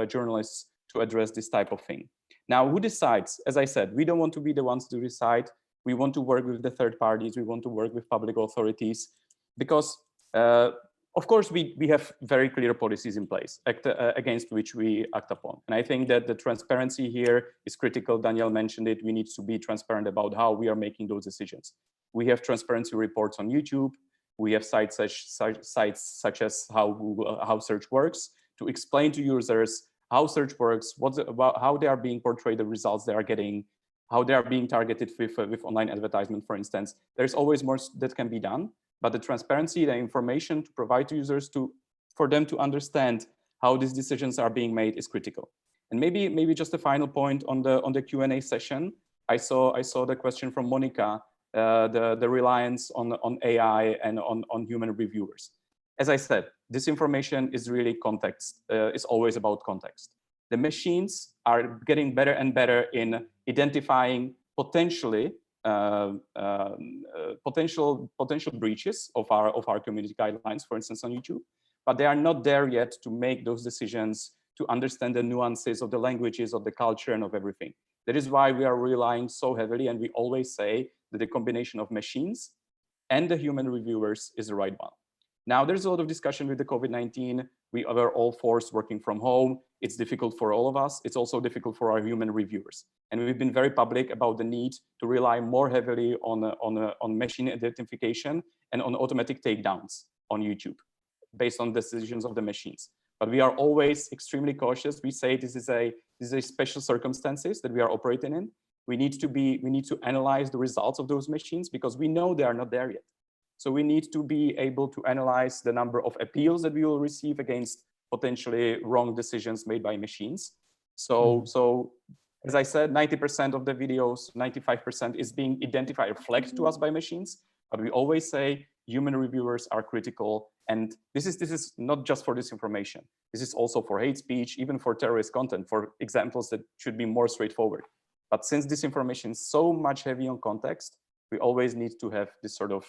journalists to address this type of thing. Now, who decides? As I said, we don't want to be the ones to decide. We want to work with the third parties. We want to work with public authorities, because of course, we have very clear policies in place against which we act upon. And I think that the transparency here is critical. Daniel mentioned it. We need to be transparent about how we are making those decisions. We have transparency reports on YouTube. We have sites such as how search works, to explain to users how search works, how they are being portrayed, the results they are getting, how they are being targeted with online advertisement, for instance. There's always more that can be done. But the transparency, the information to provide to users for them to understand how these decisions are being made is critical. And maybe just a final point on the Q&A session. I saw the question from Monica, the reliance on AI and on human reviewers. As I said, disinformation is really context. It's always about context. The machines are getting better and better in identifying potential breaches of our community guidelines, for instance, on YouTube, but they are not there yet to make those decisions, to understand the nuances of the languages, of the culture, and of everything. That is why we are relying so heavily, and we always say that the combination of machines and the human reviewers is the right one. Now, there's a lot of discussion with the COVID-19. We are all forced working from home. It's difficult for all of us. It's also difficult for our human reviewers. And we've been very public about the need to rely more heavily on machine identification and on automatic takedowns on YouTube based on decisions of the machines. But we are always extremely cautious. We say this is a special circumstances that we are operating in. We need to analyze the results of those machines, because we know they are not there yet. So we need to be able to analyze the number of appeals that we will receive against potentially wrong decisions made by machines. So as I said, 90% of the videos, 95% is being identified or flagged to us by machines. But we always say human reviewers are critical. And this is not just for disinformation. This is also for hate speech, even for terrorist content, for examples that should be more straightforward. But since disinformation is so much heavy on context, we always need to have this sort of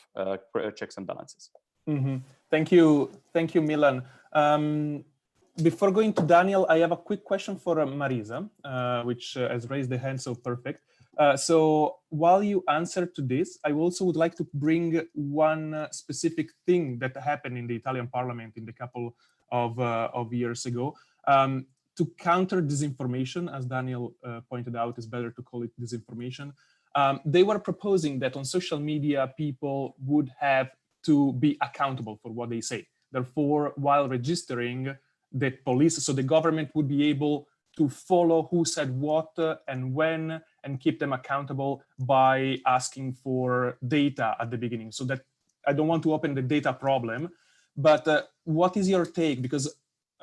checks and balances. Mm-hmm. Thank you, Milan. Before going to Daniel, I have a quick question for Marisa, which has raised the hand, so perfect. So while you answer to this, I also would like to bring one specific thing that happened in the Italian parliament in the couple of years ago. To counter disinformation, as Daniel pointed out, it's better to call it disinformation. They were proposing that on social media, people would have to be accountable for what they say. Therefore, while registering, the police, so the government would be able to follow who said what and when, and keep them accountable by asking for data at the beginning. So that I don't want to open the data problem, but what is your take? Because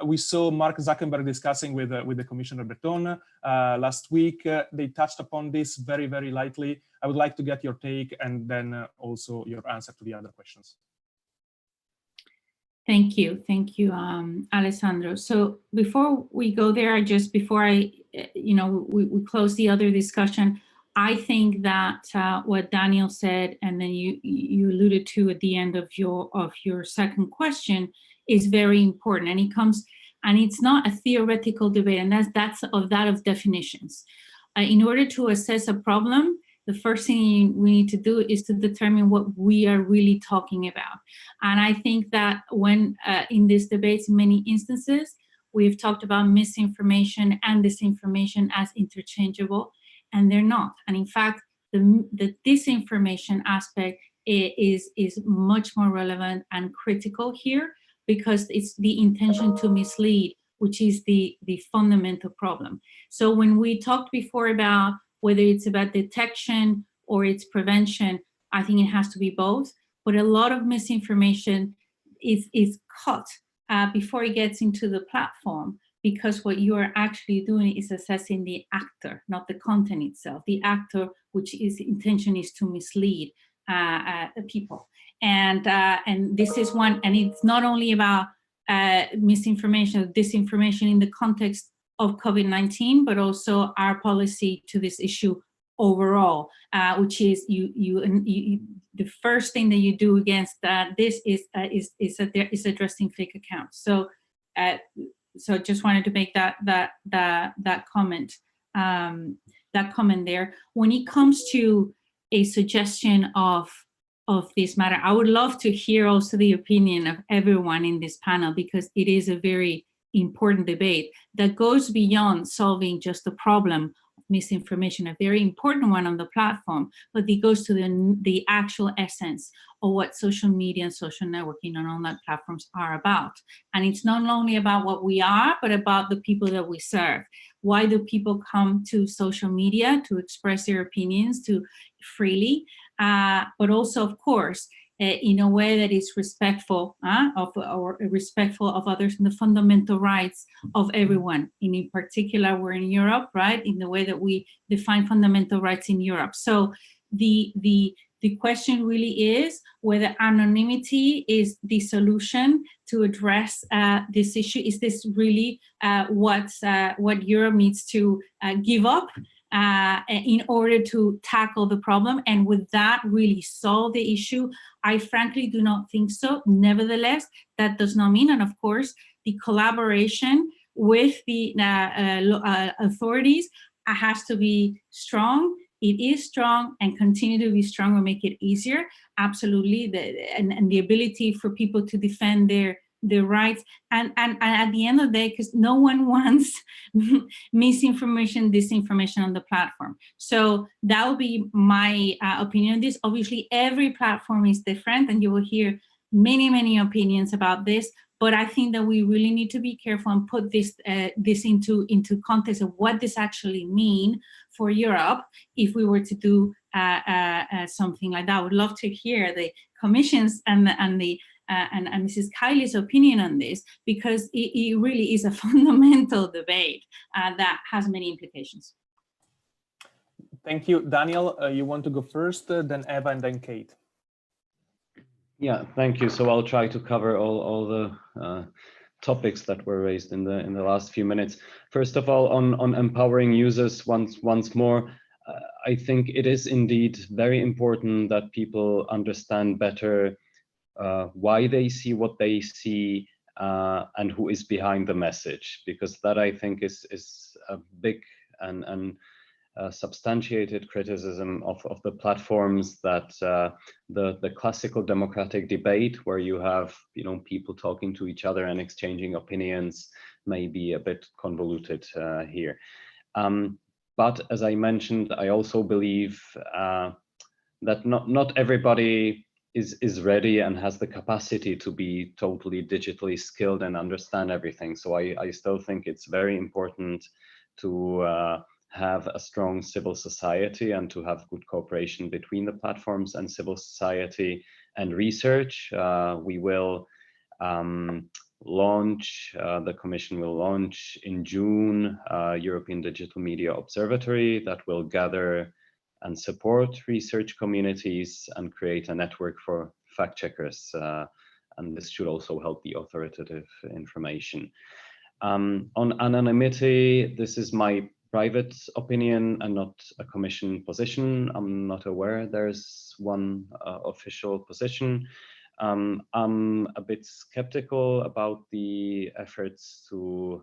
we saw Mark Zuckerberg discussing with the Commissioner Breton last week. They touched upon this very, very lightly. I would like to get your take and then also your answer to the other questions. Thank you, Alessandro. So before we go there, before we close the other discussion, I think that what Daniel said, and then you alluded to at the end of your second question, is very important, and it's not a theoretical debate, and that's of definitions. In order to assess a problem, the first thing we need to do is to determine what we are really talking about. And I think that when in these debates, in many instances, we've talked about misinformation and disinformation as interchangeable, and they're not. And in fact, the disinformation aspect is much more relevant and critical here, because it's the intention to mislead, which is the fundamental problem. So when we talked before about whether it's about detection or it's prevention, I think it has to be both. But a lot of misinformation is caught before it gets into the platform, because what you are actually doing is assessing the actor, not the content itself. The actor, which is intention is to mislead people. And this is one, and it's not only about misinformation or disinformation in the context of COVID-19, but also our policy to this issue overall, which is the first thing that you do against this is addressing fake accounts. So just wanted to make that comment there. When it comes to a suggestion of this matter, I would love to hear also the opinion of everyone in this panel, because it is a very important debate that goes beyond solving just the problem of misinformation, a very important one on the platform, but it goes to the actual essence of what social media and social networking and online platforms are about. And it's not only about what we are, but about the people that we serve. Why do people come to social media? To express their opinions freely, but also, of course, in a way that is respectful of others and the fundamental rights of everyone. And in particular, we're in Europe, right? In the way that we define fundamental rights in Europe. So the question really is whether anonymity is the solution to address this issue. Is this really what Europe needs to give up in order to tackle the problem, and would that really solve the issue? I frankly do not think so. Nevertheless, that does not mean, and of course, the collaboration with the authorities has to be strong. It is strong and continue to be strong or make it easier. Absolutely, and the ability for people to defend their rights, and at the end of the day, because no one wants misinformation, disinformation on the platform. So that would be my opinion on this. Obviously, every platform is different, and you will hear many opinions about this. But I think that we really need to be careful and put this into context of what this actually mean for Europe if we were to do something like that. I would love to hear the Commission's and Mrs. Kiley's opinion on this, because it really is a fundamental debate that has many implications. Thank you. Daniel, you want to go first, then Eva, and then Kate. Yeah, thank you. So I'll try to cover all the topics that were raised in the last few minutes. First of all, on empowering users once more, I think it is indeed very important that people understand better why they see what they see and who is behind the message, because that I think is a big and substantiated criticism of the platforms, that the classical democratic debate where you have people talking to each other and exchanging opinions may be a bit convoluted here. But as I mentioned, I also believe that not everybody is ready and has the capacity to be totally digitally skilled and understand everything. So I still think it's very important to have a strong civil society and to have good cooperation between the platforms and civil society and research. We will launch, the Commission will launch in June, European Digital Media Observatory that will gather and support research communities and create a network for fact checkers. And this should also help the authoritative information. On anonymity, this is my private opinion and not a Commission position. I'm not aware there's one official position. I'm a bit skeptical about the efforts to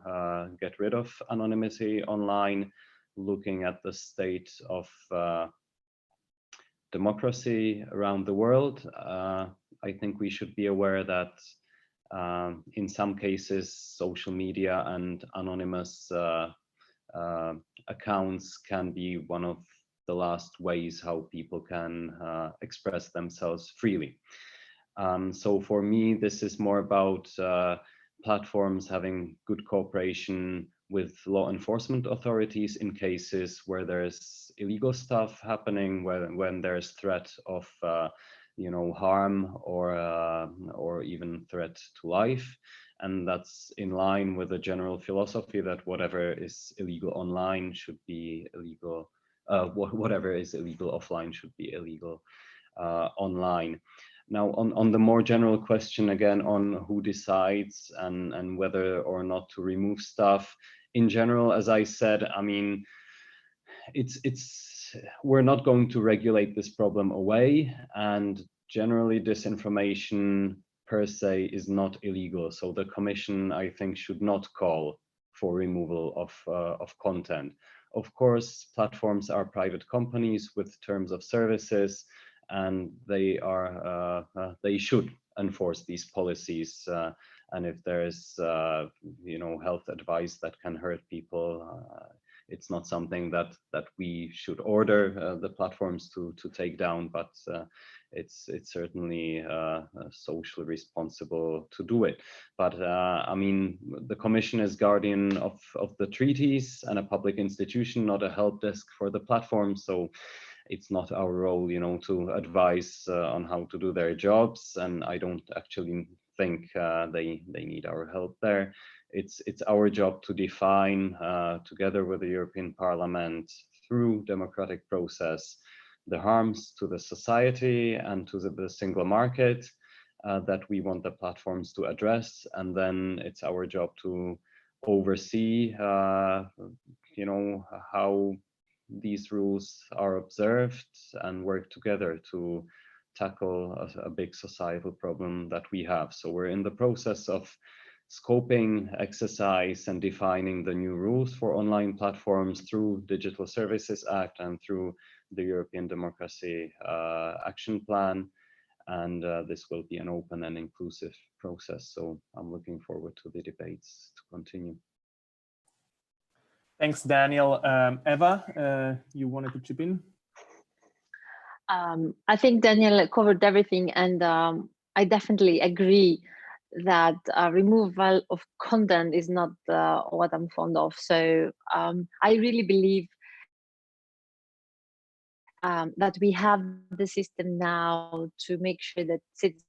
get rid of anonymity online, looking at the state of democracy around the world. I think we should be aware that in some cases, social media and anonymous accounts can be one of the last ways how people can express themselves freely. So for me, this is more about platforms having good cooperation with law enforcement authorities in cases where there's illegal stuff happening, when there's threat of harm or even threat to life. And that's in line with the general philosophy that whatever is illegal online should be illegal, whatever is illegal offline should be illegal online. Now, on the more general question again on who decides and whether or not to remove stuff, in general, as I said, I mean, we're not going to regulate this problem away, and generally disinformation per se is not illegal. So the Commission, I think, should not call for removal of content. Of course, platforms are private companies with terms of services, and they should enforce these policies. And if there's health advice that can hurt people, it's not something that we should order the platforms to take down, but it's certainly socially responsible to do it. But I mean, the Commission is guardian of the treaties and a public institution, not a help desk for the platform. So it's not our role, to advise on how to do their jobs. And I don't actually think they need our help there. It's our job to define, together with the European Parliament, through democratic process, the harms to the society and to the single market that we want the platforms to address. And then it's our job to oversee, how these rules are observed and work together to tackle a big societal problem that we have. So we're in the process of scoping exercise and defining the new rules for online platforms through Digital Services Act and through the European Democracy Action Plan. And this will be an open and inclusive process. So I'm looking forward to the debates to continue. Thanks, Daniel. Eva, you wanted to chip in? I think Daniel covered everything, and I definitely agree that removal of content is not what I'm fond of. So I really believe that we have the system now to make sure that citizens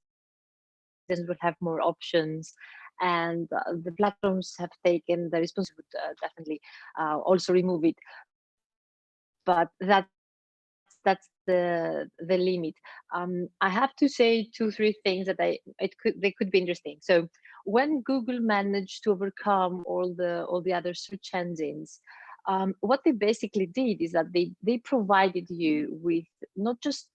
will have more options, and the platforms have taken the responsibility to definitely also remove it. But that's the limit. I have to say 2-3 things that they could be interesting. So when Google managed to overcome all the other search engines, what they basically did is that they provided you with not just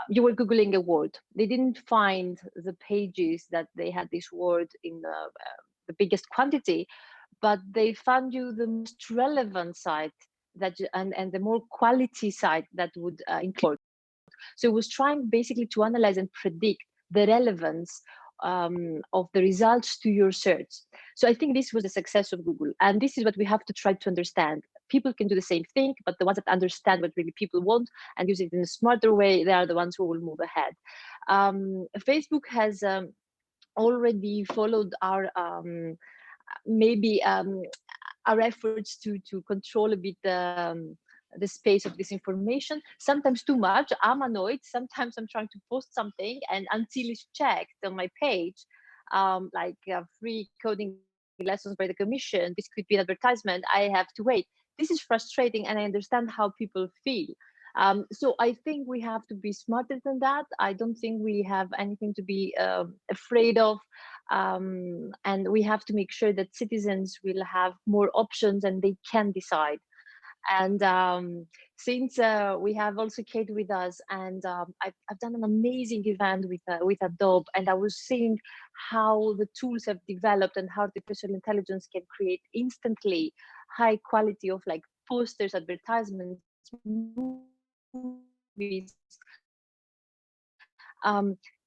you were Googling a word. They didn't find the pages that they had this word in the biggest quantity, but they found you the most relevant site and the more quality site that would include. So it was trying basically to analyze and predict the relevance of the results to your search. So I think this was the success of Google, and this is what we have to try to understand. People can do the same thing, but the ones that understand what really people want and use it in a smarter way, they are the ones who will move ahead. Facebook has already followed our our efforts to control a bit the space of disinformation, sometimes too much. I'm annoyed. Sometimes I'm trying to post something, and until it's checked on my page, like free coding lessons by the Commission, this could be an advertisement, I have to wait. This is frustrating, and I understand how people feel. So I think we have to be smarter than that. I don't think we have anything to be afraid of. And we have to make sure that citizens will have more options and they can decide. And since we have also Kate with us, and I've done an amazing event with Adobe, and I was seeing how the tools have developed and how artificial intelligence can create instantly high quality of like posters, advertisements, movies.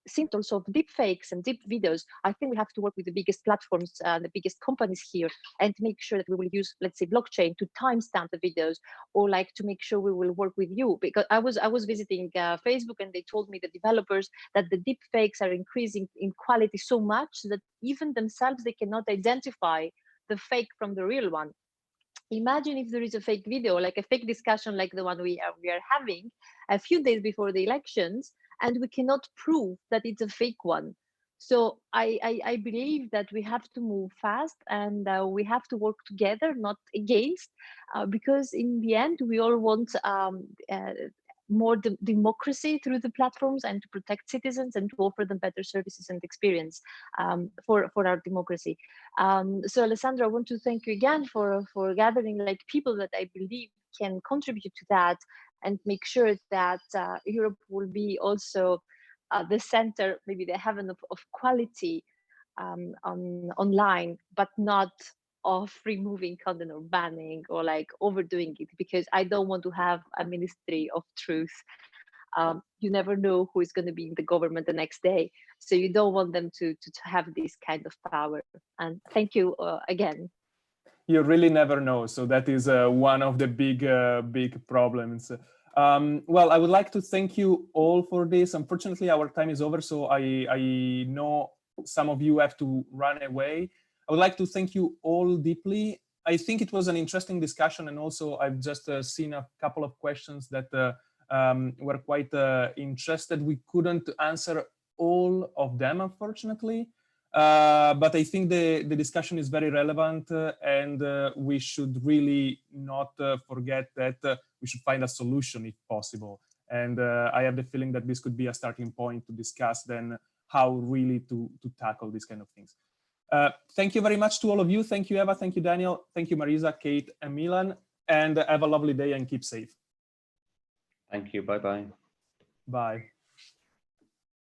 symptoms of deep fakes and deep videos, I think we have to work with the biggest platforms, the biggest companies here, and make sure that we will use, let's say, blockchain to timestamp the videos, or like to make sure we will work with you. Because I was visiting Facebook, and they told me, the developers, that the deep fakes are increasing in quality so much that even themselves, they cannot identify the fake from the real one. Imagine if there is a fake video, like a fake discussion like the one we are having a few days before the elections, and we cannot prove that it's a fake one. So I believe that we have to move fast, and we have to work together, not against, because in the end, we all want more democracy through the platforms, and to protect citizens, and to offer them better services and experience for our democracy. So Alessandro, I want to thank you again for gathering like people that I believe can contribute to that, and make sure that Europe will be also the center, maybe the heaven of quality online, but not of removing content or banning or like overdoing it, because I don't want to have a ministry of truth. You never know who is going to be in the government the next day, so you don't want them to have this kind of power. And thank you again. You really never know, so that is one of the big problems. Well, I would like to thank you all for this. Unfortunately, our time is over, so I know some of you have to run away. I would like to thank you all deeply. I think it was an interesting discussion, and also I've just seen a couple of questions that were quite interested. We couldn't answer all of them, unfortunately, but I think the discussion is very relevant, and we should really not forget that we should find a solution if possible. And I have the feeling that this could be a starting point to discuss then how really to tackle these kind of things. Thank you very much to all of you. Thank you, Eva. Thank you, Daniel. Thank you, Marisa, Kate, and Milan. And have a lovely day and keep safe. Thank you. Bye-bye. Bye.